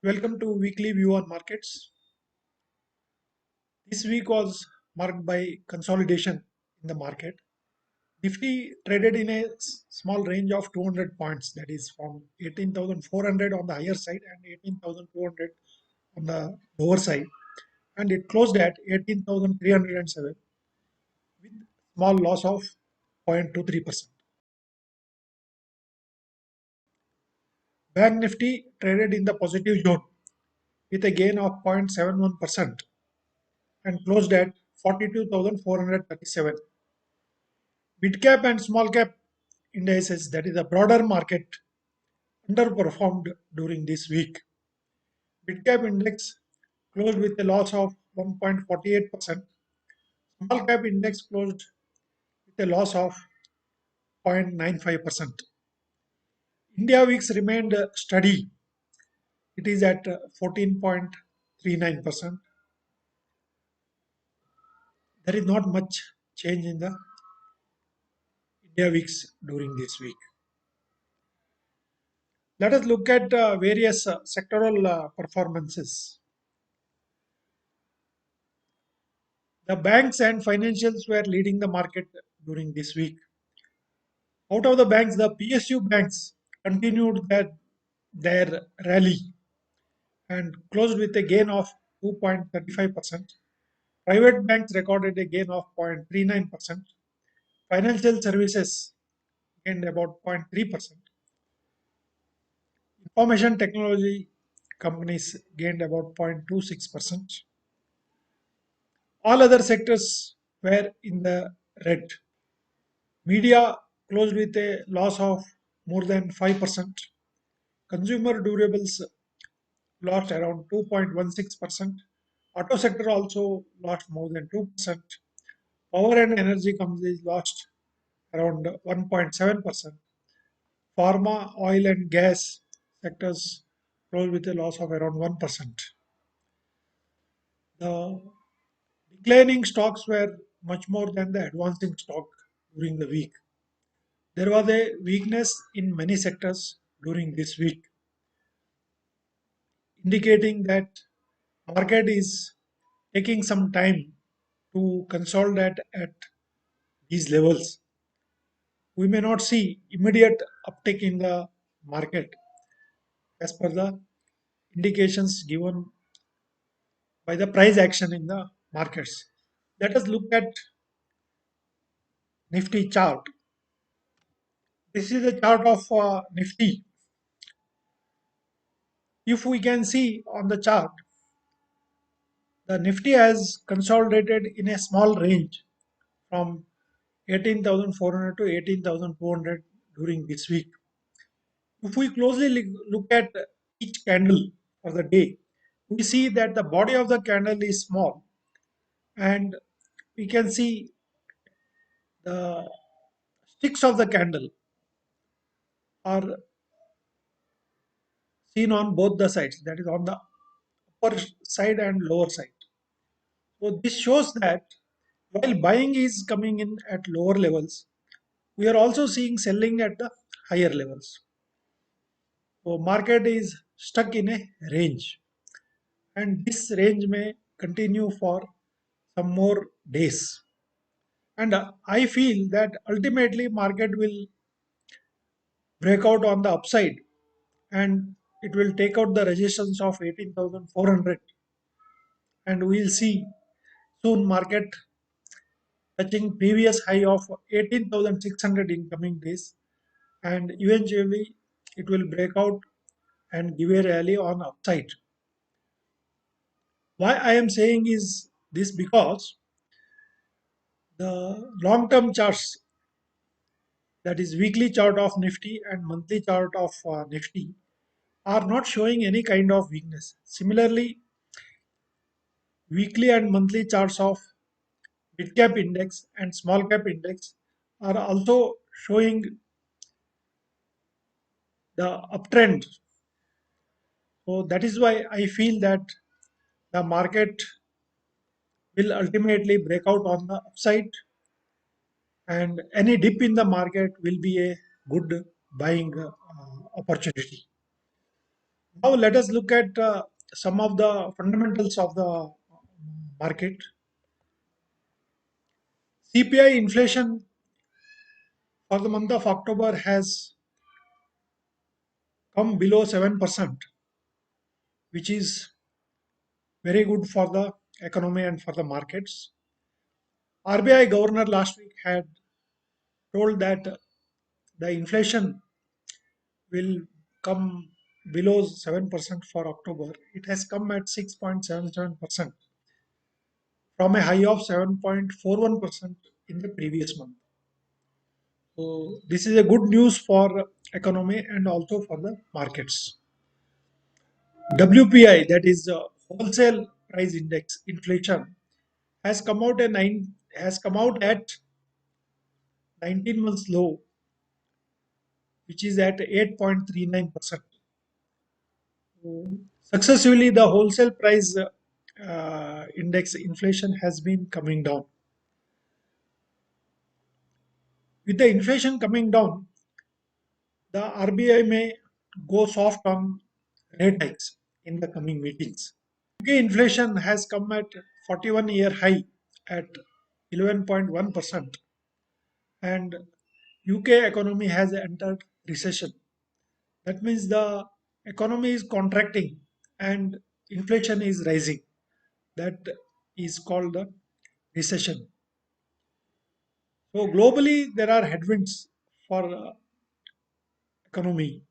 Welcome to weekly view on markets. This week was marked by consolidation in the market. Nifty traded in a small range of 200 points, that is from 18,400 on the higher side and 18,200 on the lower side, and it closed at 18,307 with small loss of 0.23%. Bank Nifty traded in the positive zone with a gain of 0.71% and closed at 42,437. Mid cap and small cap indices, that is the broader market, underperformed during this week. Mid cap index closed with a loss of 1.48%. Small cap index closed with a loss of 0.95%. India VIX remained steady. It is at 14.39%. There is not much change in the India VIX during this week. Let us look at various sectoral performances. The banks and financials were leading the market during this week. Out of the banks, the PSU banks continued their rally and closed with a gain of 2.35%. Private banks recorded a gain of 0.39%. Financial services gained about 0.3%. Information technology companies gained about 0.26%. All other sectors were in the red. Media closed with a loss of more than 5%. Consumer durables lost around 2.16%. Auto sector also lost more than 2%. Power and energy companies lost around 1.7%. Pharma, oil and gas sectors closed with a loss of around 1%. The declining stocks were much more than the advancing stock during the week. There was a weakness in many sectors during this week, indicating that market is taking some time to consolidate at these levels. We may not see immediate uptick in the market as per the indications given by the price action in the markets. Let us look at Nifty chart. This is the chart of Nifty. If we can see on the chart, the Nifty has consolidated in a small range from 18,400 to 18,200 during this week. If we closely look at each candle for the day, we see that the body of the candle is small, and we can see the sticks of the candle are seen on both the sides, that is on the upper side and lower side. So this shows that while buying is coming in at lower levels, we are also seeing selling at the higher levels. So market is stuck in a range, and this range may continue for some more days. And I feel that ultimately market will break out on the upside, and it will take out the resistance of 18,400, and we'll see soon market touching previous high of 18,600 in coming days, and eventually it will break out and give a rally on upside. Why I am saying is this, because the long term charts, that is weekly chart of Nifty and monthly chart of Nifty, are not showing any kind of weakness. Similarly, weekly and monthly charts of mid cap index and small cap index are also showing the uptrend. So that is why I feel that the market will ultimately break out on the upside, and any dip in the market will be a good buying opportunity. Now let us look at some of the fundamentals of the market. CPI inflation for the month of October has come below 7%, which is very good for the economy and for the markets. RBI governor last week had told that the inflation will come below 7% for October. It has come at 6.77% from a high of 7.41% in the previous month. So this is a good news for economy and also for the markets. WPI, that is wholesale price index inflation, has come out at 19 months low, which is at 8.39%. Successively, the wholesale price index inflation has been coming down. With the inflation coming down, the RBI may go soft on rate hikes in the coming meetings. UK inflation has come at 41-year high at 11.1%, and UK economy has entered recession. That means the economy is contracting and inflation is rising. That is called the recession. So globally, there are headwinds for economy,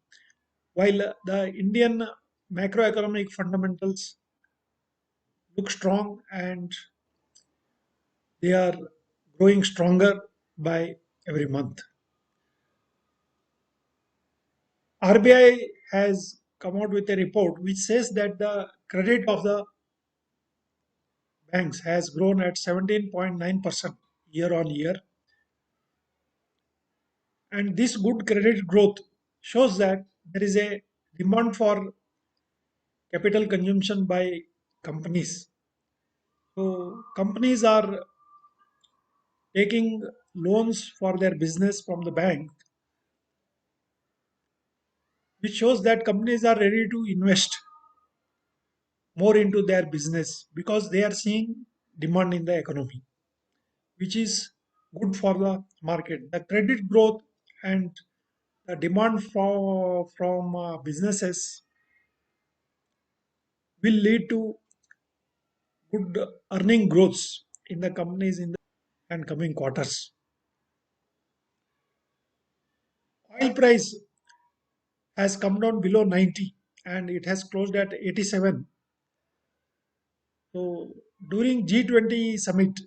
while the Indian macroeconomic fundamentals look strong and they are growing stronger by every month. RBI has come out with a report which says that the credit of the banks has grown at 17.9% year on year, and this good credit growth shows that there is a demand for capital consumption by companies. So companies are taking loans for their business from the bank, which shows that companies are ready to invest more into their business because they are seeing demand in the economy, which is good for the market. The credit growth and the demand from businesses will lead to good earning growths in the companies in the and coming quarters. Oil price has come down below 90 and it has closed at 87. So during G20 summit,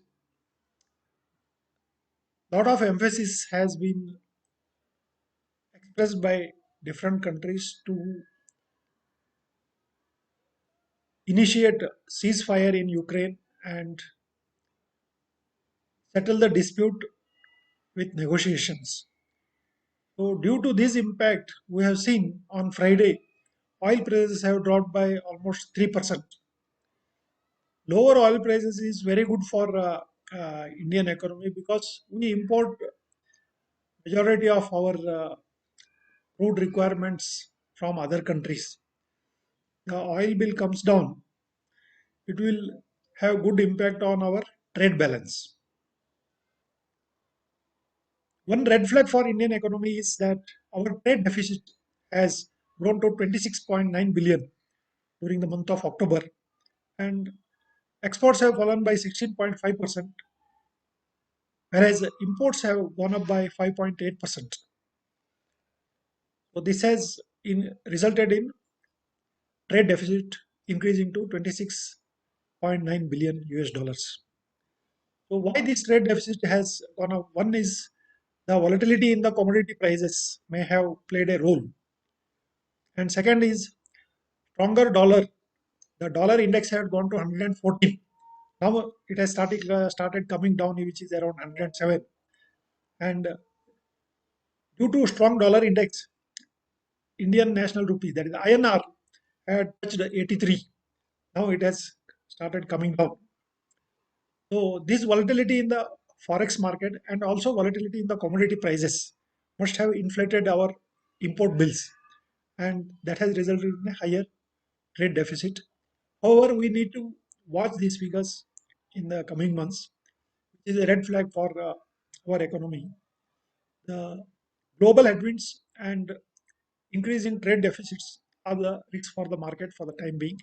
lot of emphasis has been expressed by different countries to initiate ceasefire in Ukraine and settle the dispute with negotiations. So due to this impact, we have seen on Friday, oil prices have dropped by almost 3%. Lower oil prices is very good for Indian economy because we import majority of our crude requirements from other countries. The oil bill comes down, it will have good impact on our trade balance. One red flag for Indian economy is that our trade deficit has grown to 26.9 billion during the month of October, and exports have fallen by 16.5%, whereas imports have gone up by 5.8%. So this has resulted in trade deficit increasing to 26.9 billion US dollars. So why this trade deficit has gone up? One is the volatility in the commodity prices may have played a role, and second is stronger dollar. The dollar index had gone to 114. Now it has started coming down, which is around 107. And due to strong dollar index, Indian national rupee, that is INR, had touched 83. Now it has started coming down. So this volatility in the forex market and also volatility in the commodity prices must have inflated our import bills, and that has resulted in a higher trade deficit. However, we need to watch these figures in the coming months, which is a red flag for our economy. The global headwinds and increase in trade deficits are the risks for the market for the time being.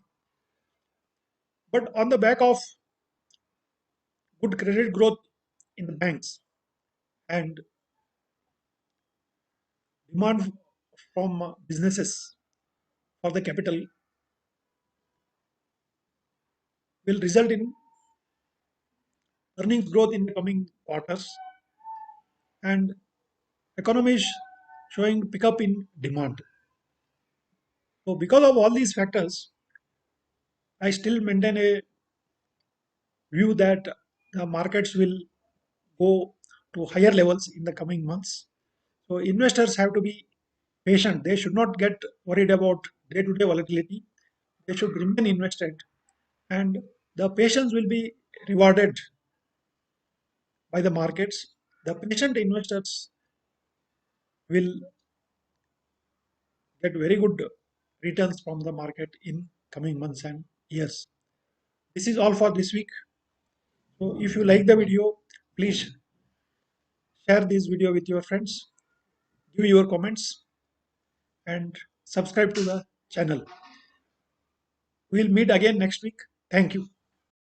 But on the back of good credit growth in the banks and demand from businesses for the capital will result in earnings growth in the coming quarters, and economy is showing pickup in demand. So because of all these factors, I still maintain a view that the markets will go to higher levels in the coming months. So investors have to be patient. They should not get worried about day-to-day volatility. They should remain invested, and the patience will be rewarded by the markets. The patient investors will get very good returns from the market in coming months and years. This is all for this week. So if you like the video, please share this video with your friends, give your comments, and subscribe to the channel. We'll meet again next week. Thank you.